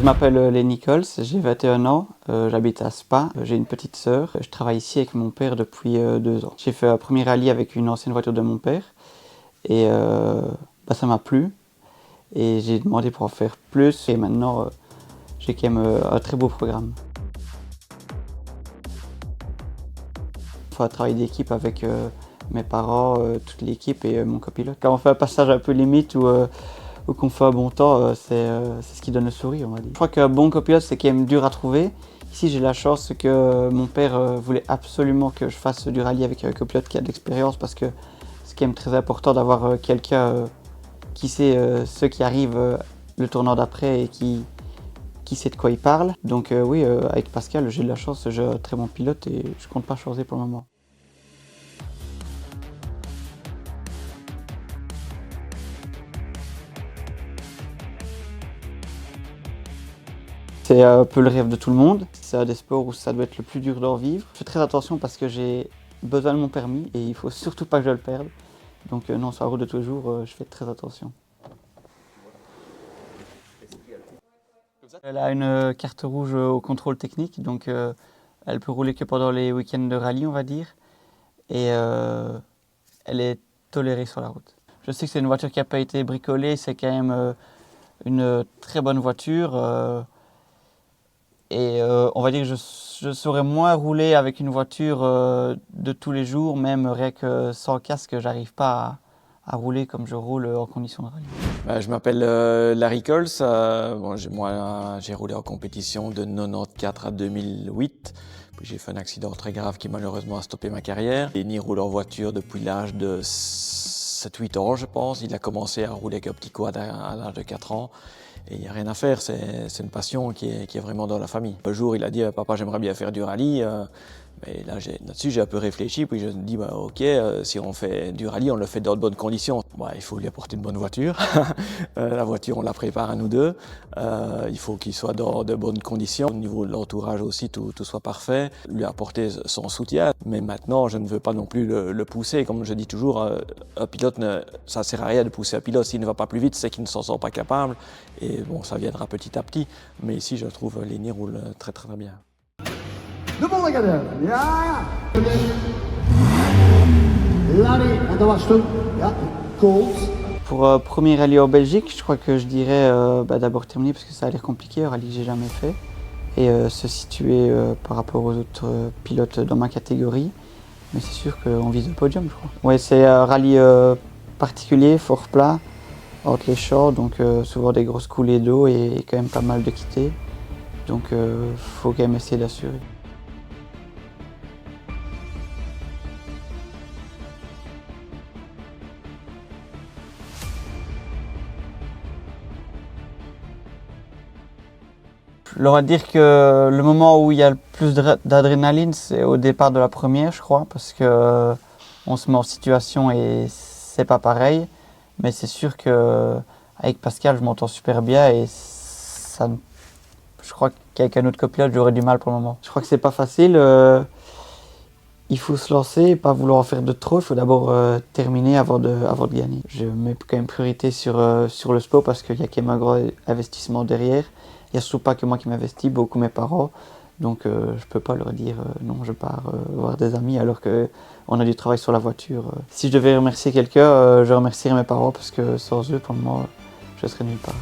m'appelle Lenny Nichols, j'ai 21 ans, j'habite à Spa, j'ai une petite sœur. Je travaille ici avec mon père depuis 2 ans. J'ai fait un premier rallye avec une ancienne voiture de mon père et ça m'a plu et j'ai demandé pour en faire plus et maintenant j'ai quand même un très beau programme. Il faut un travail d'équipe avec mes parents, toute l'équipe et mon copilote. Quand on fait un passage un peu limite ou qu'on fait un bon temps, c'est ce qui donne le sourire, on va dire. Je crois qu'un bon copilote, c'est quand même dur à trouver. Ici, j'ai la chance que mon père voulait absolument que je fasse du rallye avec un copilote qui a de l'expérience parce que c'est quand même très important d'avoir quelqu'un qui sait ce qui arrive le tournant d'après et qui sait de quoi il parle. Donc oui, avec Pascal, j'ai de la chance, j'ai un très bon pilote et je compte pas changer pour le moment. C'est un peu le rêve de tout le monde. C'est un des sports où ça doit être le plus dur d'en vivre. Je fais très attention parce que j'ai besoin de mon permis et il faut surtout pas que je le perde. Donc non, sur la route de tous les jours, je fais très attention. Elle a une carte rouge au contrôle technique, donc elle peut rouler que pendant les week-ends de rallye, on va dire. Et elle est tolérée sur la route. Je sais que c'est une voiture qui n'a pas été bricolée, c'est quand même une très bonne voiture. On va dire que je saurais moins rouler avec une voiture de tous les jours, même rien que sans casque, j'arrive pas à rouler comme je roule en conditions de rallye. Je m'appelle Larry Coles. Moi, j'ai roulé en compétition de 94 à 2008. Puis j'ai fait un accident très grave qui malheureusement a stoppé ma carrière. Lenny roule en voiture depuis l'âge de 7-8 ans, je pense. Il a commencé à rouler avec un petit quad à l'âge de 4 ans. Et il n'y a rien à faire, c'est une passion qui est vraiment dans la famille. Un jour, il a dit « Papa, j'aimerais bien faire du rallye ». Mais là-dessus, j'ai un peu réfléchi, puis je me dis « Ok, si on fait du rallye, on le fait dans de bonnes conditions. Il faut lui apporter une bonne voiture. La voiture, on la prépare à nous deux. Il faut qu'il soit dans de bonnes conditions. Au niveau de l'entourage aussi, tout soit parfait. Lui apporter son soutien. Mais maintenant, je ne veux pas non plus le pousser. Comme je dis toujours, un pilote, ça ne sert à rien de pousser un pilote. S'il ne va pas plus vite, c'est qu'il ne s'en sent pas capable. Et bon, ça viendra petit à petit. Mais ici, je trouve Lenny roule très très bien. De bolle gedaan. Ja. Larry, en dat was toen. Ja, Coles. Pour premier rallye en Belgique, je crois que je dirais d'abord terminer parce que ça a l'air compliqué, un rallye que j'ai jamais fait. Et se situer par rapport aux autres pilotes dans ma catégorie. Mais c'est sûr qu'on vise le podium, je crois. Ouais, c'est un rallye particulier, fort plat, entre les champs, donc souvent des grosses coulées d'eau et quand même pas mal de quittés. Donc faut quand même essayer d'assurer. On va dire que le moment où il y a le plus d'adrénaline, c'est au départ de la première, je crois, parce que on se met en situation et c'est pas pareil. Mais c'est sûr que avec Pascal, je m'entends super bien et ça, je crois qu'avec un autre copilote, j'aurais du mal pour le moment. Je crois que c'est pas facile. Il faut se lancer et pas vouloir en faire de trop. Il faut d'abord terminer avant de gagner. Je mets quand même priorité sur le sport parce qu'il y a quand même un gros investissement derrière. Il n'y a surtout pas que moi qui m'investis, beaucoup mes parents. Donc je ne peux pas leur dire non, je pars voir des amis alors qu'on a du travail sur la voiture. Si je devais remercier quelqu'un, je remercierais mes parents parce que sans eux, pour le moment, je serais nulle part.